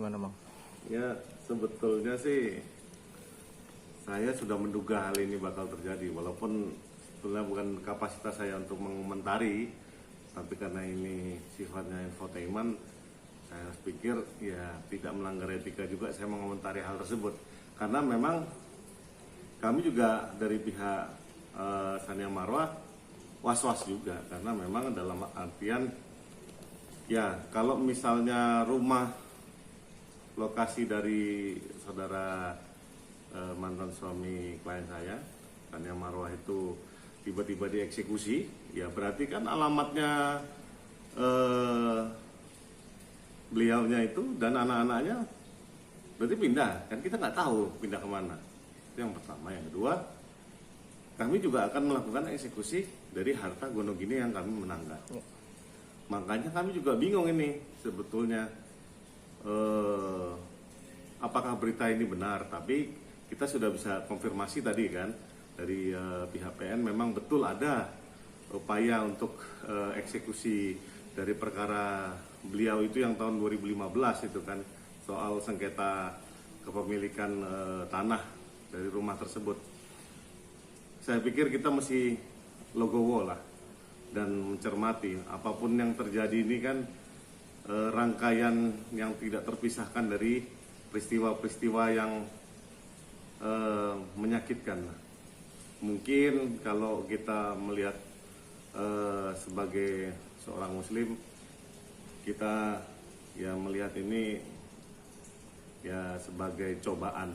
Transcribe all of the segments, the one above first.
Gimana Bang? Ya, sebetulnya sih saya sudah menduga hal ini bakal terjadi, walaupun sebetulnya bukan kapasitas saya untuk mengomentari, tapi karena ini sifatnya infotainment, saya pikir ya tidak melanggar etika juga saya mengomentari hal tersebut. Karena memang kami juga dari pihak Sania Marwah was-was juga, karena memang dalam artian ya kalau misalnya rumah lokasi dari saudara mantan suami klien saya, Sania Marwah itu tiba-tiba dieksekusi, ya berarti kan alamatnya beliaunya itu dan anak-anaknya berarti pindah, kan kita nggak tahu pindah kemana. Itu yang pertama. Yang kedua, kami juga akan melakukan eksekusi dari harta Gonogini yang kami menanggap. Makanya kami juga bingung ini sebetulnya apakah berita ini benar. Tapi kita sudah bisa konfirmasi tadi kan dari pihak PN, memang betul ada upaya untuk eksekusi dari perkara beliau itu yang tahun 2015 itu kan, soal sengketa kepemilikan tanah dari rumah tersebut. Saya pikir kita mesti legowo lah dan mencermati apapun yang terjadi ini kan rangkaian yang tidak terpisahkan dari peristiwa-peristiwa yang menyakitkan. Mungkin kalau kita melihat sebagai seorang muslim, kita ya melihat ini ya sebagai cobaan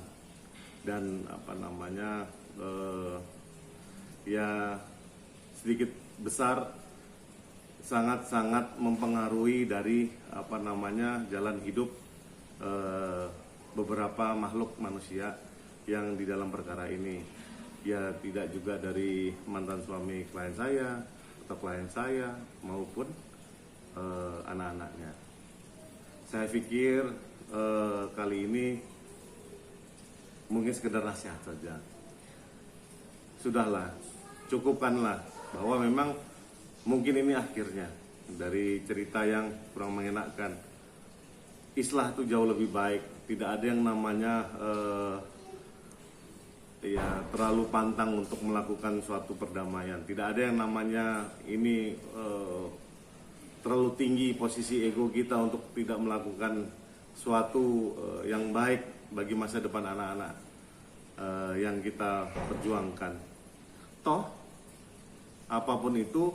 dan ya sedikit besar sangat-sangat mempengaruhi dari jalan hidup beberapa makhluk manusia yang di dalam perkara ini. Ya tidak juga dari mantan suami klien saya atau klien saya maupun anak-anaknya. Saya pikir kali ini mungkin sekedar nasihat saja. Sudahlah, cukupkanlah bahwa memang mungkin ini akhirnya dari cerita yang kurang mengenakan. Islah itu jauh lebih baik. Tidak ada yang namanya terlalu pantang untuk melakukan suatu perdamaian. Tidak ada yang namanya ini terlalu tinggi posisi ego kita untuk tidak melakukan suatu yang baik bagi masa depan anak-anak yang kita perjuangkan. Toh apapun itu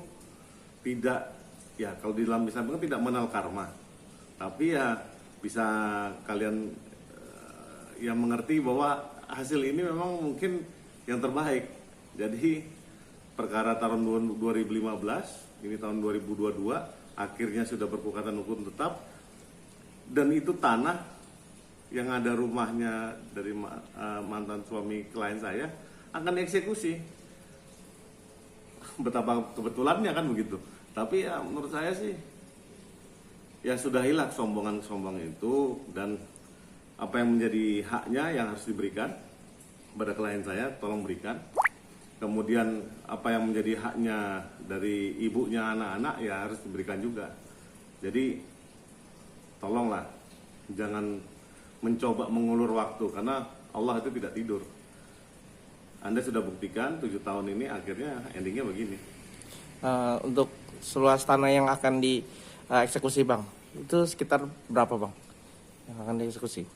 tidak, ya kalau di dalam Islam kan tidak mengenal karma, tapi ya bisa kalian yang mengerti bahwa hasil ini memang mungkin yang terbaik. Jadi perkara tahun 2015 ini tahun 2022 akhirnya sudah berkekuatan hukum tetap, dan itu tanah yang ada rumahnya dari mantan suami klien saya akan dieksekusi. Betapa kebetulannya kan begitu. Tapi ya menurut saya sih ya sudahilah kesombongan itu, dan apa yang menjadi haknya yang harus diberikan kepada klien saya tolong berikan. Kemudian apa yang menjadi haknya dari ibunya anak-anak ya harus diberikan juga. Jadi tolonglah jangan mencoba mengulur waktu, karena Allah itu tidak tidur. Anda sudah buktikan 7 tahun ini akhirnya endingnya begini. Untuk seluas tanah yang akan dieksekusi Bang, itu sekitar berapa Bang yang akan dieksekusi?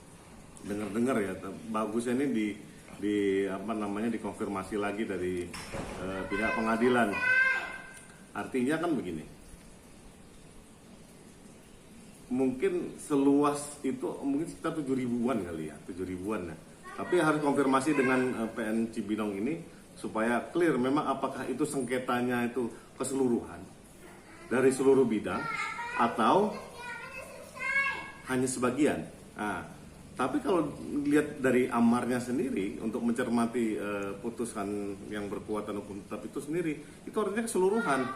Dengar-dengar ya, bagusnya ini dikonfirmasi lagi dari pihak pengadilan. Artinya kan begini, mungkin seluas itu mungkin sekitar 7 ribuan kali ya, 7 ribuan ya. Tapi harus konfirmasi dengan PN Cibinong ini supaya clear memang apakah itu sengketanya itu keseluruhan dari seluruh bidang atau hanya sebagian. Nah, tapi kalau lihat dari amarnya sendiri untuk mencermati putusan yang berkekuatan hukum tetap itu sendiri, itu artinya keseluruhan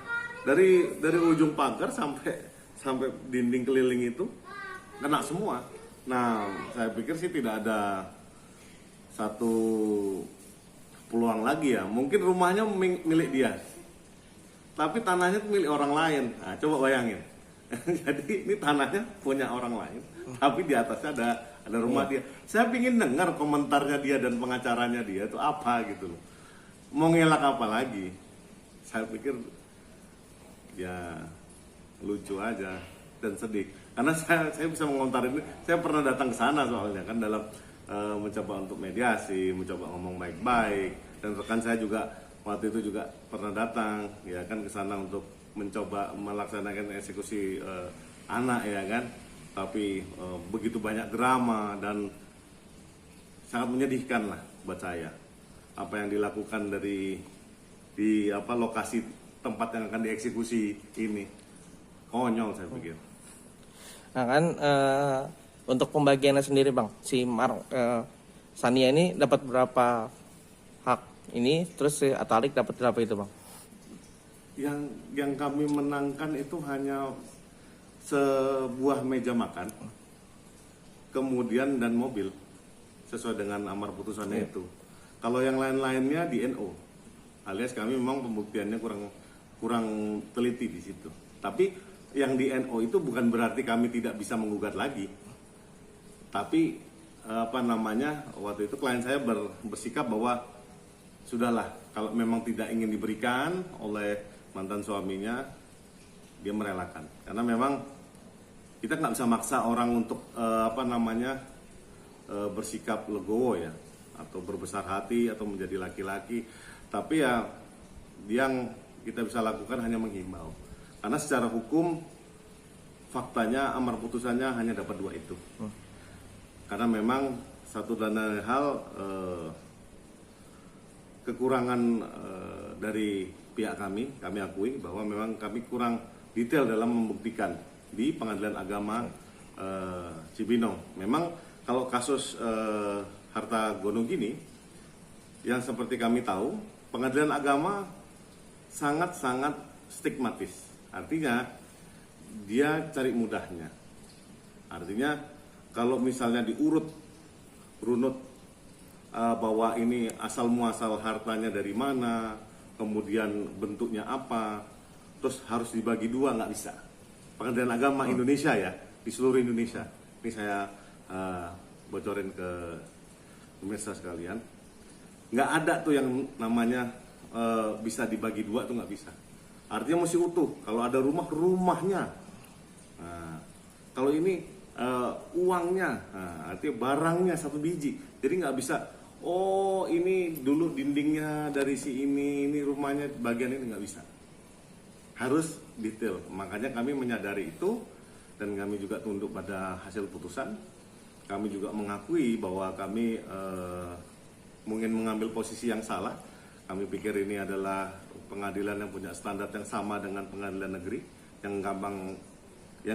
dari ujung pagar sampai dinding keliling itu kena semua. Nah, saya pikir sih tidak ada satu peluang lagi ya. Mungkin rumahnya milik dia, tapi tanahnya itu milik orang lain. Nah, coba bayangin. Jadi ini tanahnya punya orang lain, tapi di atasnya ada rumah dia. Saya pingin dengar komentarnya dia dan pengacaranya dia itu apa gitu loh. Mau ngelak apa lagi? Saya pikir ya lucu aja dan sedih. Karena saya bisa mengontar ini, saya pernah datang ke sana soalnya kan dalam mencoba untuk mediasi, mencoba ngomong baik-baik, dan rekan saya juga waktu itu juga pernah datang ya kan ke sana untuk mencoba melaksanakan eksekusi anak ya kan, tapi begitu banyak drama dan sangat menyedihkan lah buat saya apa yang dilakukan di lokasi tempat yang akan dieksekusi ini. Konyol saya pikir. Nah kan untuk pembagiannya sendiri bang, si Sania ini dapat berapa hak ini, terus si Atalik dapat berapa itu bang? Yang kami menangkan itu hanya sebuah meja makan, kemudian dan mobil sesuai dengan amar putusannya itu. Kalau yang lain-lainnya di NO, alias kami memang pembuktiannya kurang teliti di situ. Tapi yang di NO itu bukan berarti kami tidak bisa menggugat lagi. Tapi waktu itu klien saya bersikap bahwa sudahlah, kalau memang tidak ingin diberikan oleh mantan suaminya, dia merelakan. Karena memang kita nggak bisa maksa orang untuk bersikap legowo ya, atau berbesar hati atau menjadi laki-laki. Tapi ya yang kita bisa lakukan hanya menghimbau. Karena secara hukum faktanya amar putusannya hanya dapat 2 itu. Karena memang satu dan lain hal kekurangan dari pihak kami akui bahwa memang kami kurang detail dalam membuktikan di Pengadilan Agama Cibinong. Memang kalau kasus harta gonong gini, yang seperti kami tahu, Pengadilan Agama sangat-sangat stigmatis. Artinya dia cari mudahnya. Artinya kalau misalnya runut bahwa ini asal muasal hartanya dari mana, kemudian bentuknya apa, terus harus dibagi 2, nggak bisa. Pengadilan Agama Indonesia ya, di seluruh Indonesia. Ini saya bocorin ke pemirsa sekalian. Nggak ada tuh yang namanya bisa dibagi 2 tuh nggak bisa. Artinya mesti utuh. Kalau ada rumahnya. Nah, kalau ini uangnya, artinya barangnya 1 biji. Jadi nggak bisa. Oh ini dulu dindingnya dari si ini rumahnya bagian ini, nggak bisa. Harus detail. Makanya kami menyadari itu dan kami juga tunduk pada hasil putusan. Kami juga mengakui bahwa kami mungkin mengambil posisi yang salah. Kami pikir ini adalah pengadilan yang punya standar yang sama dengan pengadilan negeri, yang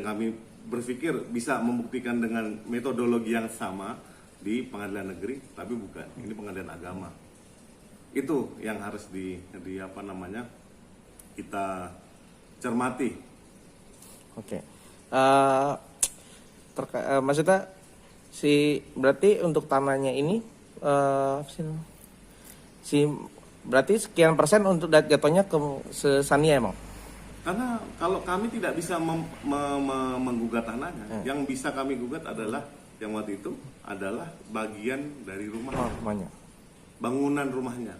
kami berpikir bisa membuktikan dengan metodologi yang sama di pengadilan negeri, tapi bukan. Ini pengadilan agama. Itu yang harus kita cermati. Oke. Maksudnya berarti untuk tanahnya ini berarti sekian persen untuk jatuhnya ke Sania emang? Karena kalau kami tidak bisa menggugat tanahnya, yang bisa kami gugat adalah yang waktu itu adalah bagian dari rumahnya, bangunan rumahnya.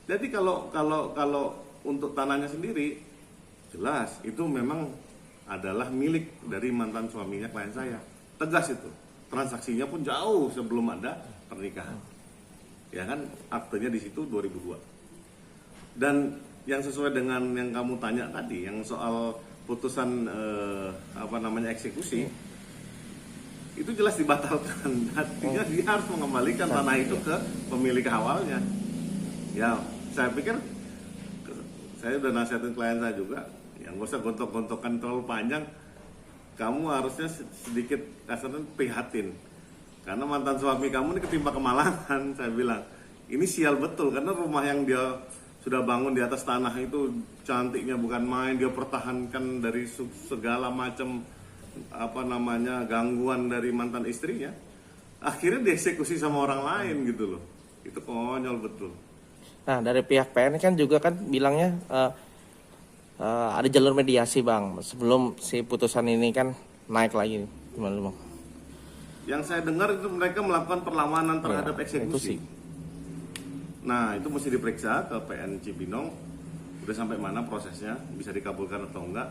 Jadi kalau untuk tanahnya sendiri jelas itu memang adalah milik dari mantan suaminya klien saya. Tegas itu. Transaksinya pun jauh sebelum ada pernikahan. Ya kan, aktenya di situ 2002. Dan yang sesuai dengan yang kamu tanya tadi, yang soal putusan eksekusi, itu jelas dibatalkan. Artinya dia harus mengembalikan tanah itu ke pemilik awalnya. Ya, saya pikir saya udah nasihatin klien saya juga, yang gak usah gontok-gontokan terlalu panjang. Kamu harusnya sedikit kasarnya prihatin. Karena mantan suami kamu ini ketimpa kemalangan, saya bilang. Ini sial betul, karena rumah yang dia sudah bangun di atas tanah itu cantiknya bukan main. Dia pertahankan dari segala macam gangguan dari mantan istrinya. Akhirnya dieksekusi sama orang lain gitu loh. Itu konyol betul. Nah dari pihak PN kan juga kan bilangnya ada jalur mediasi bang sebelum si putusan ini kan naik lagi. Gimana bang? Yang saya dengar itu mereka melakukan perlawanan terhadap eksekusi. Nah, itu mesti diperiksa ke PN Cibinong. Udah sampai mana prosesnya, bisa dikabulkan atau enggak.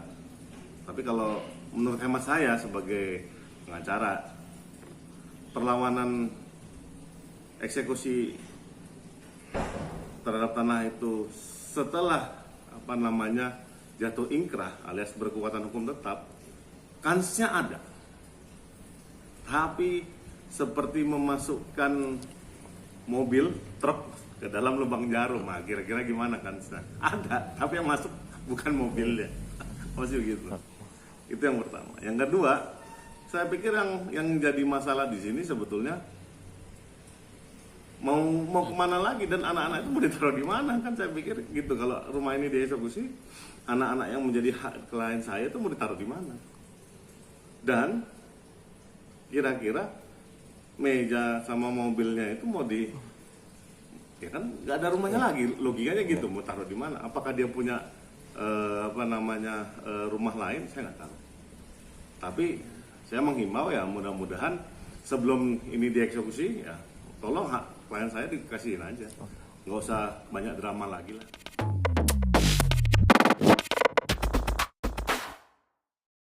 Tapi kalau menurut hemat saya sebagai pengacara, perlawanan eksekusi terhadap tanah itu setelah jatuh ingkrah alias berkekuatan hukum tetap, kansnya ada. Tapi seperti memasukkan mobil truk ke dalam lubang jarum, nah, kira-kira gimana kansnya? Ada, tapi yang masuk bukan mobilnya. Masih begitu. Itu yang pertama. Yang kedua, saya pikir yang jadi masalah di sini sebetulnya mau kemana lagi, dan anak-anak itu mau ditaruh di mana, kan saya pikir gitu. Kalau rumah ini dieksekusi, anak-anak yang menjadi hak klien saya itu mau ditaruh di mana, dan kira-kira meja sama mobilnya itu mau ya kan nggak ada rumahnya lagi, logikanya gitu, mau taruh di mana? Apakah dia punya rumah lain? Saya nggak tahu. Tapi saya menghimbau ya, mudah-mudahan sebelum ini dieksekusi ya tolong hak klien saya dikasihin aja, nggak usah banyak drama lagi lah.